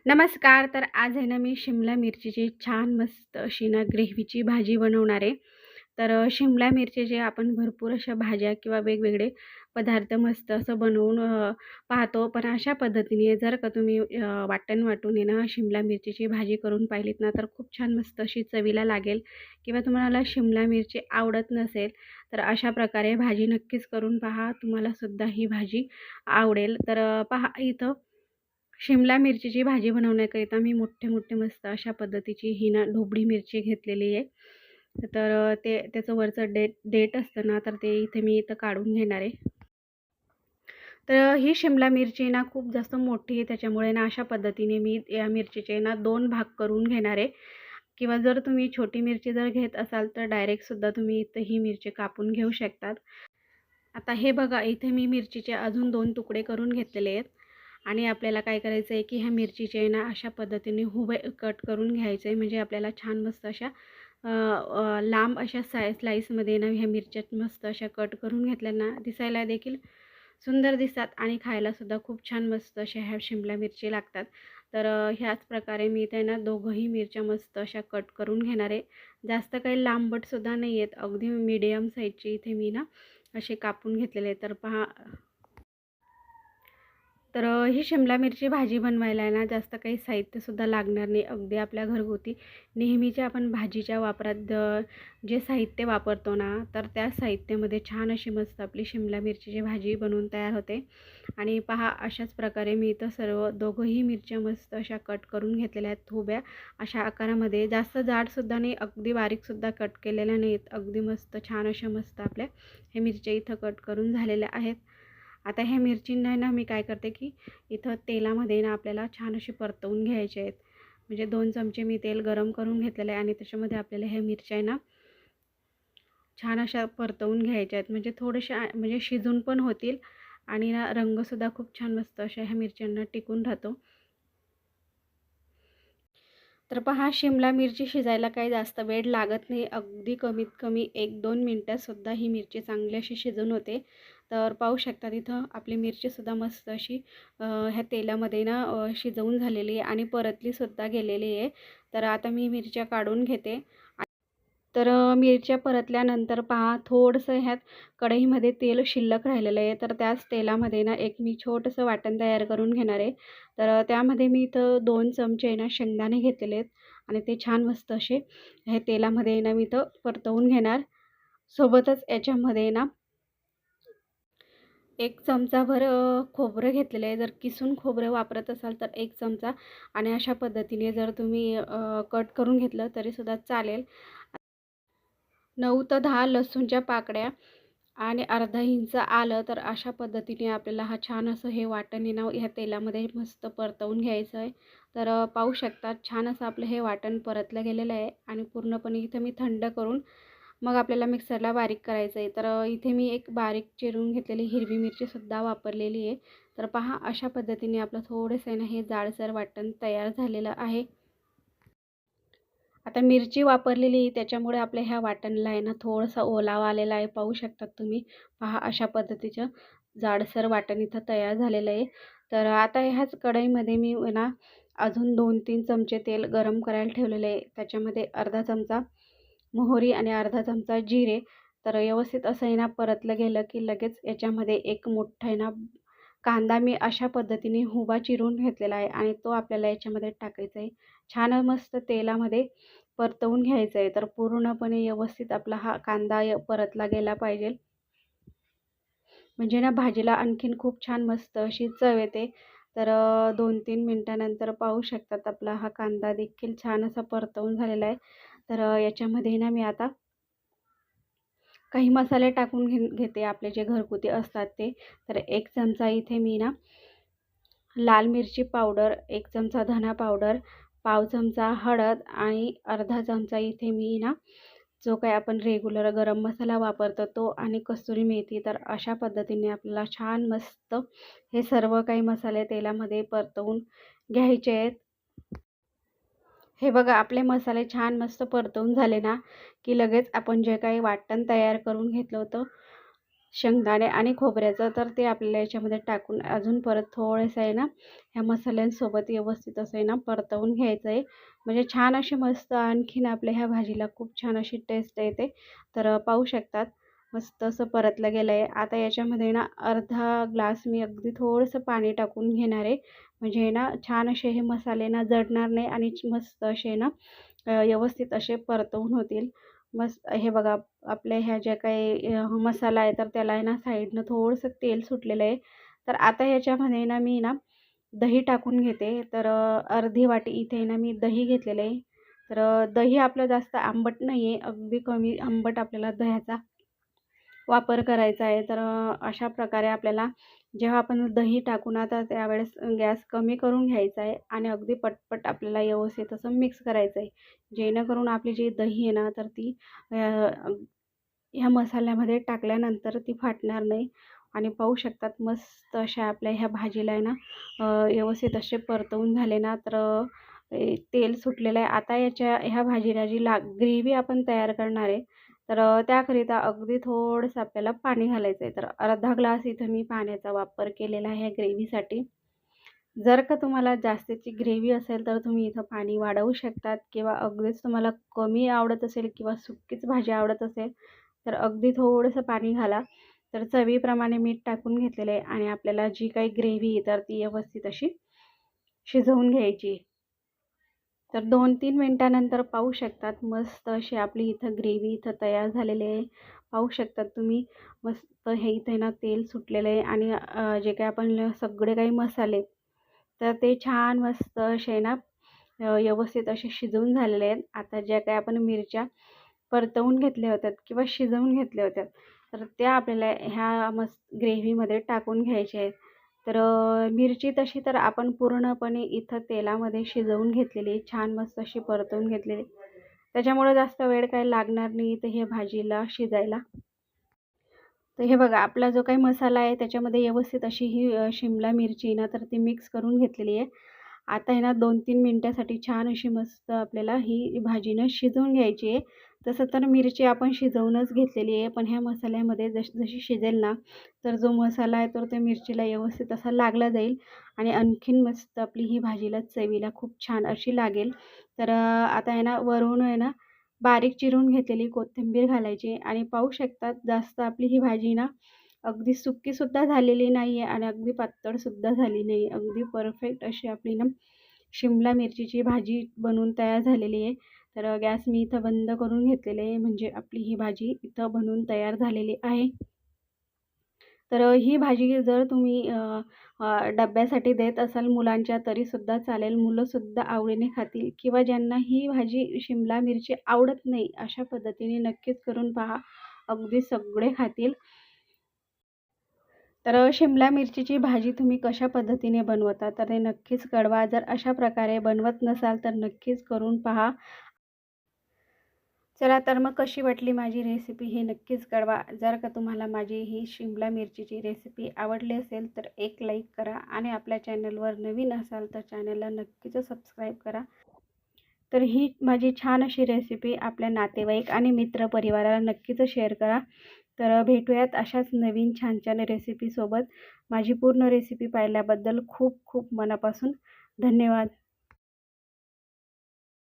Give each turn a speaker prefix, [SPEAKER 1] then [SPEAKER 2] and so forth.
[SPEAKER 1] नमस्कार. तर आज आहे ना, मी शिमला मिरचीची छान मस्त अशी ना ग्रेव्हीची भाजी बनवणार आहे. तर शिमला मिरचीचे आपण भरपूर अशा भाज्या किंवा वेगवेगळे पदार्थ मस्त असं बनवून पाहतो. पण अशा पद्धतीने जर का तुम्ही वाटण वाटून आहे ना शिमला मिरचीची भाजी करून पाहिलीत ना, तर खूप छान मस्त अशी चवीला लागेल. किंवा तुम्हाला शिमला मिरची आवडत नसेल, तर अशा प्रकारे भाजी नक्कीच करून पहा. तुम्हाला सुद्धा ही भाजी आवडेल. तर पहा इथं शिमला मिरचीची भाजी बनवण्याकरिता मी मोठे-मोठे मस्त अशा पद्धतीची ही ना ढोबळी मिरची घेतलेली आहे. तर ते त्याचं वरचं देठ असतं ना, तर ते इथे मी काढून घेणार आहे. तर ही शिमला मिरची ना खूप जास्त मोठी आहे, त्याच्यामुळे ना अशा पद्धतीने मी या मिरचीचे ना 2 भाग करून घेणार आहे. किंवा जर तुम्ही छोटी मिरची जर घेत असाल, तर डायरेक्टसुद्धा तुम्ही इथं ही मिरची कापून घेऊ शकतात. आता हे बघा, इथे मी मिरचीचे अजून 2 तुकडे करून घेतलेले आहेत. आणि आपल्याला काय करायचं आहे, की ह्या मिरचीचे ना अशा पद्धतीने उभे कट करून घ्यायचं आहे. म्हणजे आपल्याला छान मस्त अशा लांब अशा स्लाईसमध्ये ना ह्या मिरच्या मस्त अशा कट करून घेतल्या ना, दिसायला देखील सुंदर दिसतात आणि खायलासुद्धा खूप छान मस्त अशा ह्या शिमला मिरची लागतात. तर ह्याच प्रकारे मी इथे ना दोघंही मिरच्या मस्त अशा कट करून घेणार आहे. जास्त काही लांबटसुद्धा नाही आहेत, अगदी मीडियम साईजची इथे मी ना असे कापून घेतलेले आहे. तर पहा, तर ही शिमला मिरची भाजी बनवायला आहे ना जास्त काही साहित्यसुद्धा लागणार नाही. अगदी आपल्या घरगुती नेहमीच्या आपण भाजीच्या वापरात जे साहित्य वापरतो ना, तर त्या साहित्यामध्ये छान अशी मस्त आपली शिमला मिरचीची भाजी बनवून तयार होते. आणि पहा, अशाच प्रकारे मी इथं सर्व दोघंही मिरच्या मस्त अशा कट करून घेतलेल्या आहेत उभ्या अशा आकारामध्ये. जास्त जाडसुद्धा नाही, अगदी बारीकसुद्धा कट केलेल्या नाहीत. अगदी मस्त छान अशा मस्त आपल्या हे मिरच्या इथं कट करून झालेल्या आहेत. आता ह्या मिरचींना ना मी काय करते, की इथं तेलामध्ये ना आपल्याला छान अशी परतवून घ्यायचे आहेत. म्हणजे 2 चमचे मी तेल गरम करून घेतलेलं आहे आणि त्याच्यामध्ये आपल्याला ह्या मिरच्या आहे ना छान अशा परतवून घ्यायच्या आहेत. म्हणजे थोड्याशा म्हणजे शिजून पण होतील आणि ना रंगसुद्धा खूप छान मस्त अशा ह्या मिरच्यांना टिकून राहतो. तर पहा, शिमला मिरची शिजायला काही जास्त वेळ लागत नाही. अगदी कमीत कमी 1-2 मिनटातसुद्धा ही मिरची चांगली अशी शिजून होते. तर पाहू शकता इथं आपली मिरचीसुद्धा मस्त अशी ह्या तेलामध्ये ना शिजवून झालेली आहे आणि परतलीसुद्धा गेलेली आहे. तर आता मी मिरच्या काढून घेते. तर मिरच्या परतल्यानंतर पहा, थोडंसं ह्यात कढईमध्ये तेल शिल्लक राहिलेलं आहे. तर त्याच तेलामध्ये ना एक मी छोटंसं वाटण तयार करून घेणार आहे. तर त्यामध्ये मी इथं 2 चमचे ना शेंगदाणे घेतलेले आहेत आणि ते छान मस्त असे हे तेलामध्ये ना मी इथं परतवून घेणार. सोबतच याच्यामध्ये ना 1 चमचाभर खोबरं घेतलेलं आहे. जर किसून खोबरं वापरत असाल तर 1 चमचा आणि अशा पद्धतीने जर तुम्ही कट करून घेतलं तरीसुद्धा चालेल. 9 ते 10 लसूणच्या पाकळ्या आणि अर्धा इंच आलं. तर अशा पद्धतीने आपल्याला हा छान असं हे वाटण आहे ना ह्या तेलामध्ये मस्त परतवून घ्यायचं आहे. तर पाहू शकता छान असं आपलं हे वाटण परतलं गेलेलं आहे आणि पूर्णपणे इथं मी थंड करून मग आपल्याला मिक्सरला बारीक करायचं आहे. तर इथे मी एक बारीक चिरून घेतलेली हिरवी मिरचीसुद्धा वापरलेली आहे. तर पहा, अशा पद्धतीने आपलं थोडंसं आहे ना हे जाडसर वाटण तयार झालेलं आहे. आता मिरची वापरलेली त्याच्यामुळे आपल्या ह्या वाटणला आहे ना थोडासा ओलावा आलेला आहे. पाहू शकतात तुम्ही. पहा, अशा पद्धतीचं जाडसर वाटण इथं तयार झालेलं आहे. तर आता ह्याच कढईमध्ये मी ना अजून 2-3 चमचे तेल गरम करायला ठेवलेलं आहे. त्याच्यामध्ये अर्धा चमचा मोहरी आणि अर्धा चमचा जिरे. तर व्यवस्थित असं आहे ना परतलं गेलं की लगेच याच्यामध्ये एक मोठा आहे ना कांदा मी अशा पद्धतीने उभा चिरून घेतलेला आहे आणि तो आपल्याला याच्यामध्ये टाकायचा आहे. छान मस्त तेलामध्ये परतवून घ्यायचं आहे. तर पूर्णपणे व्यवस्थित आपला हा कांदा परतला गेला पाहिजे. म्हणजे ना भाजीला आणखीन खूप छान मस्त अशी चव येते. तर 2-3 मिनटानंतर पाहू शकतात आपला हा कांदा देखील छान असा परतवून झालेला आहे. तर याच्यामध्ये ना मी आता काही मसाले टाकून घेते आपले जे घरगुती असतात ते. तर 1 चमचा इथे मी ना लाल मिरची पावडर, 1 चमचा धना पावडर, पाव चमचा हळद आणि अर्धा चमचा इथे मी ना जो काही आपण रेग्युलर गरम मसाला वापरतो तो आणि कसुरी मेथी. तर अशा पद्धतीने आपल्याला छान मस्त हे सर्व काही मसाले तेलामध्ये परतवून घ्यायचे आहेत. हे बघा, आपले मसाले छान मस्त परतवून झाले ना, की लगेच आपण जे काही वाटण तयार करून घेतलं होतं शेंगदाणे आणि खोबऱ्याचं, तर ते आपल्याला याच्यामध्ये टाकून अजून परत थोडंसं आहे ना ह्या मसाल्यांसोबत व्यवस्थित असं आहे ना परतवून घ्यायचं आहे. म्हणजे छान अशी मस्त आणखीन आपल्या ह्या भाजीला खूप छान अशी टेस्ट येते. तर पाहू शकतात मस्त असं परतलं गेलं आहे. आता याच्यामध्ये ना अर्धा ग्लास मी अगदी थोडंसं पाणी टाकून घेणार आहे. म्हणजे ना छान असे हे मसाले ना जळणार नाही आणि मस्त असे ना व्यवस्थित असे परतवून होतील. मस्त हे बघा आपल्या ह्या ज्या काही मसाला आहे तर त्याला आहे ना साईडनं थोडंसं तेल सुटलेलं आहे. तर आता ह्याच्यामध्ये ना मी ना दही टाकून घेते. तर अर्धी वाटी इथे ना मी दही घेतलेलं आहे. तर दही आपलं जास्त आंबट नाही आहे, अगदी कमी आंबट आपल्याला दह्याचा वापर करायचा आहे. तर अशा प्रकारे आपल्याला जेव्हा आपण दही टाकू ना तर त्यावेळेस गॅस कमी करून घ्यायचा आहे आणि अगदी पटपट आपल्याला व्यवस्थित असं मिक्स करायचं आहे. जेणेकरून आपली जी दही आहे ना तर ती ह्या मसाल्यामध्ये टाकल्यानंतर ती फाटणार नाही. आणि पाहू शकतात मस्त अशा आपल्या ह्या भाजीला आहे ना व्यवस्थित असे परतवून झाले ना तर तेल सुटलेलं आहे. आता ह्या भाजीला जी ग्रेव्ही आपण तयार करणार आहे तर त्याकरिता अगदी थोडंसं आपल्याला पाणी घालायचं आहे. तर अर्धा ग्लास इथं मी पाण्याचा वापर केलेला आहे ग्रेव्हीसाठी. जर का तुम्हाला जास्तीची ग्रेव्ही असेल तर तुम्ही इथं पाणी वाढवू शकतात किंवा अगदीच तुम्हाला कमी आवडत असेल किंवा सुकीच भाजी आवडत असेल तर अगदी थोडंसं पाणी घाला. तर चवीप्रमाणे मीठ टाकून घेतलेलं आहे आणि आपल्याला जी काही ग्रेव्ही आहे तर ती व्यवस्थित अशी शिजवून घ्यायची. तर 2-3 मिनिटानंतर पाहू शकतात मस्त अशी आपली इथं ग्रेव्ही इथं तयार झालेली आहे. पाहू शकतात तुम्ही मस्त हे इथे ना तेल सुटलेलं आहे आणि जे काही आपण सगळे काही मसाले तर ते छान मस्त असे ना व्यवस्थित असे शिजवून झालेले आहेत. आता ज्या काही आपण मिरच्या परतवून घेतल्या होत्या किंवा शिजवून घेतल्या होत्या तर त्या आपल्याला ह्या मस्त ग्रेव्हीमध्ये टाकून घ्यायच्या आहेत. तर मिरची तशी तर आपण पूर्णपणे इथं तेलामध्ये शिजवून घेतलेली आहे. छान मस्त अशी परतवून घेतलेली. त्याच्यामुळे जास्त वेळ काही लागणार नाही तर हे भाजीला शिजायला. तर हे बघा आपला जो काही मसाला आहे त्याच्यामध्ये व्यवस्थित अशी ही शिमला मिरची ना तर ती मिक्स करून घेतलेली आहे. आता आहे ना 2-3 मिनिटासाठी छान अशी मस्त आपल्याला ही भाजी ना शिजवून घ्यायची आहे. तसं तर मिरची आपण शिजवूनच घेतलेली आहे, पण ह्या मसाल्यामध्ये जशी शिजेल ना, तर जो मसाला आहे तर त्या मिरचीला व्यवस्थित असा लागला जाईल आणि आणखीन मस्त आपली ही भाजीला चवीला खूप छान अशी लागेल. तर आता आहे ना वरून आहे ना बारीक चिरून घेतलेली कोथिंबीर घालायची आणि पाहू शकतात जास्त आपली ही भाजी ना अगदी सुक्कीसुद्धा झालेली नाही आहे आणि अगदी पातळसुद्धा झाली नाही. अगदी परफेक्ट अशी आपली ना शिमला मिरचीची भाजी बनवून तयार झालेली आहे. तर गॅस मी इथं बंद करून घेतलेले आहे. म्हणजे आपली ही भाजी इथं बनवून तयार झालेली आहे. तर ही भाजी जर तुम्ही डब्यासाठी देत असाल मुलांच्या तरीसुद्धा चालेल. मुलंसुद्धा आवडीने खातील किंवा ज्यांना ही भाजी शिमला मिरची आवडत नाही, अशा पद्धतीने नक्कीच करून पहा. अगदी सगळे खातील. तर शिमला मिरचीची भाजी तुम्ही कशा पद्धतीने बनवता तर ते नक्कीच कळवा. जर अशा प्रकारे बनवत नसाल तर नक्कीच करून पहा. चला तर मग कशी वाटली माझी रेसिपी हे नक्कीच कळवा. जर का तुम्हाला माझी ही शिमला मिरचीची रेसिपी आवडली असेल तर एक लाईक करा आणि आपल्या चॅनलवर नवीन असाल तर चॅनलला नक्कीच सबस्क्राईब करा. तर ही माझी छान अशी रेसिपी आपल्या नातेवाईक आणि मित्रपरिवाराला नक्कीच शेअर करा. तर भेटूयात अशाच नवीन छान छान रेसिपीसोबत. माझी पूर्ण रेसिपी पाहिल्याबद्दल खूप खूप मनापासून धन्यवाद.